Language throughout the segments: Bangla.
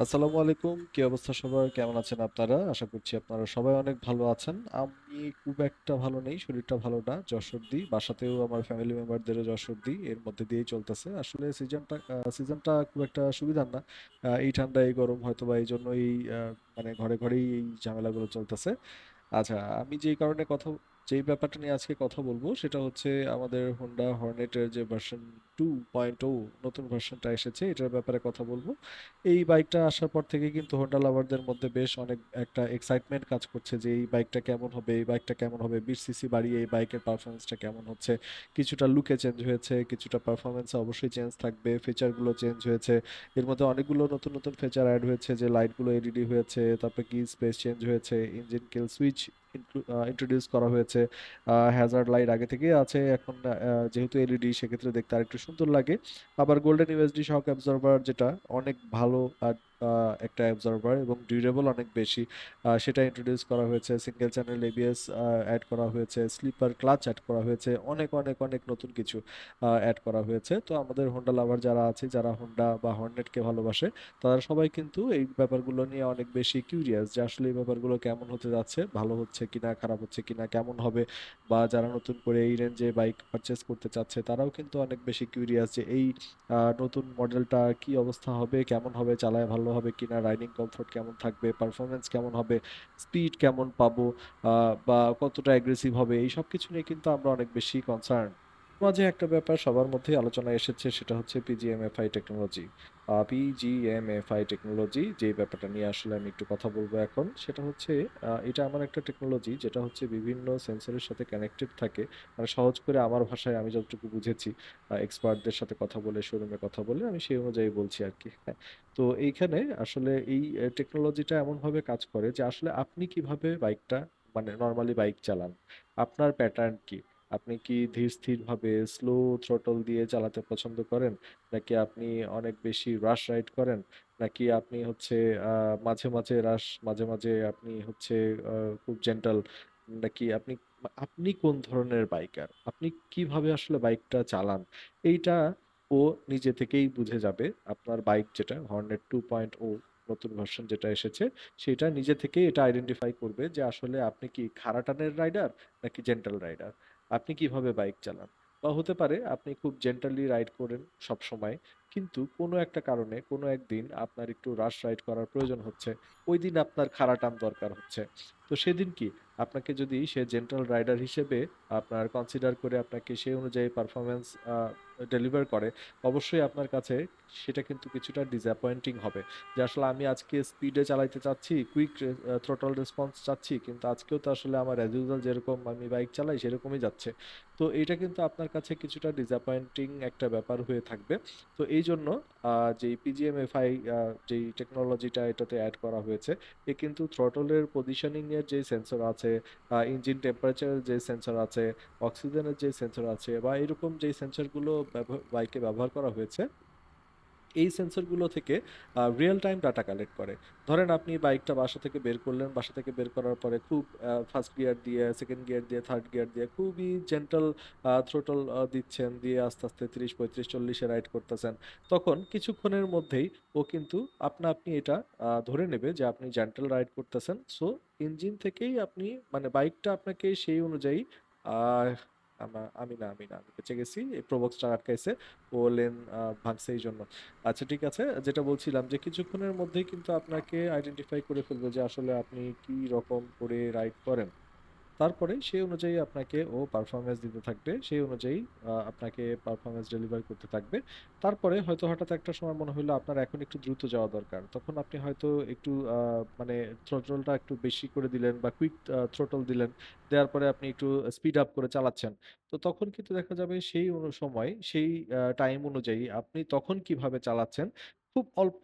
আসসালামু আলাইকুম। কি অবস্থা সবার? কেমন আছেন আপনারা? আশা করছি আপনারা সবাই অনেক ভালো আছেন। আমি খুব একটা ভালো নেই, শরীরটা ভালো না, জ্বর সর্দি। বাসাতেও আমার ফ্যামিলি মেম্বারদেরও জ্বর সর্দি এর মধ্যে দিয়েই চলতেছে। আসলে সিজনটা খুব একটা সুবিধার না। এই ঠান্ডা এই গরম হয়তো বা এই জন্যই মানে ঘরে ঘরেই এই ঝামেলাগুলো চলতেছে। আচ্ছা, আমি যেই ব্যাপারটা নিয়ে আজকে কথা বলবো সেটা হচ্ছে আমাদের হোন্ডা হর্নেটের যে ভার্সন 2.0 নতুন ভার্সনটা এসেছে, এটার ব্যাপারে কথা বলবো। এই বাইকটা আসার পর থেকে কিন্তু হোন্ডা লাভারদের মধ্যে বেশ অনেক একটা এক্সাইটমেন্ট কাজ করছে যে এই বাইকটা কেমন হবে, এই বাইকটা কেমন হবে, 20 সিসি বাড়িয়ে এই বাইকের পারফরমেন্সটা কেমন হচ্ছে। কিছুটা লুকে চেঞ্জ হয়েছে, কিছুটা পারফরমেন্সে অবশ্যই চেঞ্জ থাকবে, ফিচারগুলো চেঞ্জ হয়েছে। এর মধ্যে অনেকগুলো নতুন নতুন ফিচার অ্যাড হয়েছে, যে লাইটগুলো এলইডি হয়েছে, তারপরে কি স্পেস চেঞ্জ হয়েছে, ইঞ্জিন কিল সুইচ ইন্ট্রোডিউস করা হয়েছে। হ্যাজার্ড লাইট আগে থেকেই আছে, এখন যেহেতু এলইডি সেক্ষেত্রে দেখতে আরেকটু সুন্দর লাগে। আবার গোল্ডেন ইউএসডি শক অ্যাবজর্ভার, যেটা অনেক ভালো একটা অ্যাবজর্ভার এবং ডিউরেবল অনেক বেশি, সেটা ইন্ট্রোডিউস করা হয়েছে। সিঙ্গেল চ্যানেল এবিএস অ্যাড করা হয়েছে, স্লিপার ক্লাচ অ্যাড করা হয়েছে, অনেক অনেক অনেক নতুন কিছু অ্যাড করা হয়েছে। তো আমাদের হোন্ডা লাভার যারা আছে, যারা হোন্ডা বা হর্নেটকে ভালোবাসে, তারা সবাই কিন্তু এই ব্যাপারগুলো নিয়ে অনেক বেশি কিউরিয়াস যে আসলে এই ব্যাপারগুলো কেমন হতে যাচ্ছে, ভালো হচ্ছে কিনা, খারাপ হচ্ছে কিনা, কেমন হবে। বা যারা নতুন করে এই রেঞ্জে বাইক পারচেস করতে চাচ্ছে, তারাও কিন্তু অনেক বেশি কিউরিয়াস যে এই নতুন মডেলটা কি অবস্থা হবে, কেমন হবে, চালায় ভালো হবে কিনা, রাইডিং কমফোর্ট কেমন থাকবে, পারফরমেন্স কেমন হবে, স্পিড কেমন পাবো, বা কতটা অ্যাগ্রেসিভ হবে, এই সব কিছু নিয়ে কিন্তু আমরা অনেক বেশি কনসার্ন। মাঝে একটা ব্যাপার সবার মধ্যেই আলোচনা এসেছে, সেটা হচ্ছে পিজিএমএফআই টেকনোলজি। পিজিএমএফআই টেকনোলজি, যে ব্যাপারটা নিয়ে আসলে আমি একটু কথা বলবো এখন, সেটা হচ্ছে এটা আমার একটা টেকনোলজি যেটা হচ্ছে বিভিন্ন সেন্সরের সাথে কানেক্টেড থাকে। মানে সহজ করে আমার ভাষায় আমি যতটুকু বুঝেছি, এক্সপার্টদের সাথে কথা বলে, শোরুমে কথা বলে আমি সেই অনুযায়ী বলছি আর কি। হ্যাঁ। তো এইখানে আসলে এই টেকনোলজিটা এমনভাবে কাজ করে যে আসলে আপনি কিভাবে বাইকটা, মানে নর্মালি বাইক চালান, আপনার প্যাটার্ন কি, আপনি কি ধীর স্থির ভাবে স্লো থ্রোটল দিয়ে চালাতে পছন্দ করেন, নাকি আপনি অনেক বেশি রাশ রাইড করেন, নাকি আপনি হচ্ছে মাঝে মাঝে রাশ, মাঝে মাঝে আপনি হচ্ছে খুব জেন্টাল, নাকি আপনি আপনি কোন ধরনের বাইকার, আপনি কিভাবে আসলে বাইকটা চালান, এইটা ও নিজে থেকেই বুঝে যাবে। আপনার বাইক যেটা হর্নেট 2.0 নতুন ভার্সন যেটা এসেছে, সেটা নিজে থেকেই এটা আইডেন্টিফাই করবে যে আসলে আপনি কি খারাটানের রাইডার নাকি জেন্টাল রাইডার, আপনি কিভাবে বাইক চালান। বা হতে পারে আপনি খুব জেন্টালি রাইড করেন সব সময়, কিন্তু কোনো একটা কারণে কোনো একদিন আপনার একটু রাশ রাইড করার প্রয়োজন হচ্ছে, ওই দিন আপনার খাড়া টান দরকার হচ্ছে। তো সেদিন কি, আপনাকে যদি সে জেন্টাল রাইডার হিসেবে আপনার কনসিডার করে আপনাকে সেই অনুযায়ী পারফরমেন্স ডেলিভার করে, অবশ্যই আপনার কাছে সেটা কিন্তু কিছুটা ডিসঅ্যাপয়েন্টিং হবে। যে আসলে আমি আজকে স্পিডে চালাইতে চাচ্ছি, কুইক থ্রোটল রেসপন্স চাচ্ছি, কিন্তু আজকেও তো আসলে আমার অ্যাজ ইউজুয়াল যেরকম আমি বাইক চালাই সেরকমই যাচ্ছে। তো এটা কিন্তু আপনার কাছে কিছুটা ডিসঅ্যাপয়েন্টিং একটা ব্যাপার হয়ে থাকবে। তো এই জন্য যেই পিজিএমএফআই যেই টেকনোলজিটা এটাতে অ্যাড করা হয়েছে, এ কিন্তু থ্রটলের পজিশনিং এর যে সেন্সর আছে, ইঞ্জিন টেম্পারেচারের যে সেন্সর আছে, অক্সিজেনের যে সেন্সর আছে, বা এরকম যেই সেন্সরগুলো বাইকে ব্যবহার করা হয়েছে, এই সেন্সরগুলো থেকে রিয়েল টাইম ডাটা কালেক্ট করে। ধরেন আপনি বাইকটা বাসা থেকে বের করলেন, বাসা থেকে বের করার পরে খুব ফার্স্ট গিয়ার দিয়ে, সেকেন্ড গিয়ার দিয়ে, থার্ড গিয়ার দিয়ে খুবই জেন্টাল থ্রোটল দিচ্ছেন, দিয়ে আস্তে আস্তে 30 35 40-এ রাইড করতেছেন। তখন কিছুক্ষণের মধ্যেই ও কিন্তু আপনি এটা ধরে নেবে যে আপনি জেন্টাল রাইড করতেছেন। সো ইঞ্জিন থেকেই আপনি, মানে বাইকটা আপনাকে সেই অনুযায়ী আহ আমি বেঁচে গেছি, এই প্রবক্সটা আটকাইছে, ও লেন ভাঙছে এই জন্য। আচ্ছা ঠিক আছে, যেটা বলছিলাম যে কিছুক্ষণের মধ্যেই কিন্তু আপনাকে আইডেন্টিফাই করে ফেলবে যে আসলে আপনি কি রকম করে রাইড করেন। তারপরে সেই অনুযায়ী আপনাকে ও পারফরমেন্স দিতে থাকবে, সেই অনুযায়ী আপনাকে পারফরমেন্স ডেলিভার করতে থাকবে। তারপরে হয়তো হঠাৎ একটা সময় মনে হলো আপনার এখন একটু দ্রুত যাওয়া দরকার, তখন আপনি হয়তো একটু মানে থ্রোটলটা একটু বেশি করে দিলেন বা কুইক থ্রোটল দিলেন, দেওয়ার পরে আপনি একটু স্পিড আপ করে চালাচ্ছেন। তো তখন কিন্তু দেখা যাবে সেই সময় সেই টাইম অনুযায়ী আপনি তখন কিভাবে চালাচ্ছেন, খুব অল্প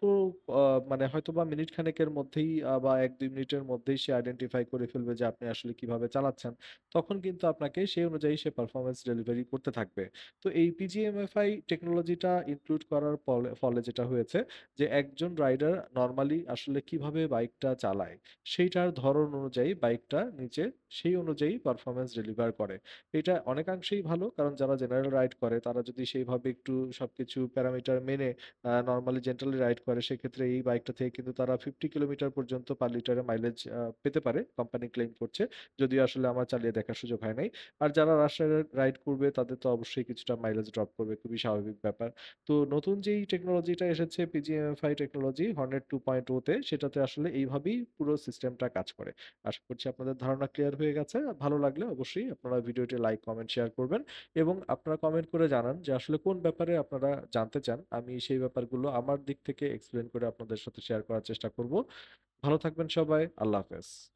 মানে হয়তো বা মিনিট খানেকের মধ্যেই বা 1 2 মিনিটের মধ্যেই সে আইডেন্টিফাই করে ফেলবে যে আপনি আসলে কিভাবে চালাচ্ছেন। তখন কিন্তু আপনাকে সেই অনুযায়ী সে পারফরমেন্স ডেলিভারি করতে থাকবে। তো এই পিজিএমএফআই টেকনোলজিটা ইনক্লুড করার ফলে ফলে যেটা হয়েছে, যে একজন রাইডার নর্মালি আসলে কিভাবে বাইকটা চালায়, সেইটার ধরন অনুযায়ী বাইকটা নিচে সেই অনুযায়ী পারফরমেন্স ডেলিভার করে। এটা অনেকাংশেই ভালো, কারণ যারা জেনারেল রাইড করে তারা যদি সেইভাবে একটু সবকিছু প্যারামিটার মেনে নর্মালি জেন্টাল অ্যাক্সিডেন্টালি রাইড করে সেক্ষেত্রে এই বাইকটা থেকে কিন্তু তারা 50 কিলোমিটার পর্যন্ত পার লিটারে মাইলেজ পেতে পারে, কোম্পানি ক্লেম করছে। যদিও আসলে আমার চালিয়ে দেখার সুযোগ হয় নাই। আর যারা রাস্তায় রাইড করবে তাদের তো অবশ্যই কিছুটা মাইলেজ ড্রপ করবে, খুবই স্বাভাবিক ব্যাপার। তো নতুন যেই টেকনোলজিটা এসেছে পিজিএমএফআই টেকনোলজি হর্নেট 2.0 তে, সেটাতে আসলে এইভাবেই পুরো সিস্টেমটা কাজ করে। আশা করছি আপনাদের ধারণা ক্লিয়ার হয়ে গেছে। ভালো লাগলে অবশ্যই আপনারা ভিডিওটি লাইক কমেন্ট শেয়ার করবেন এবং আপনারা কমেন্ট করে জানান যে আসলে কোন ব্যাপারে আপনারা জানতে চান। আমি সেই ব্যাপারগুলো আমার দিক থেকে এক্সপ্লেন করে আপনাদের সাথে শেয়ার করার চেষ্টা করব। ভালো থাকবেন সবাই। আল্লাহ হাফেজ।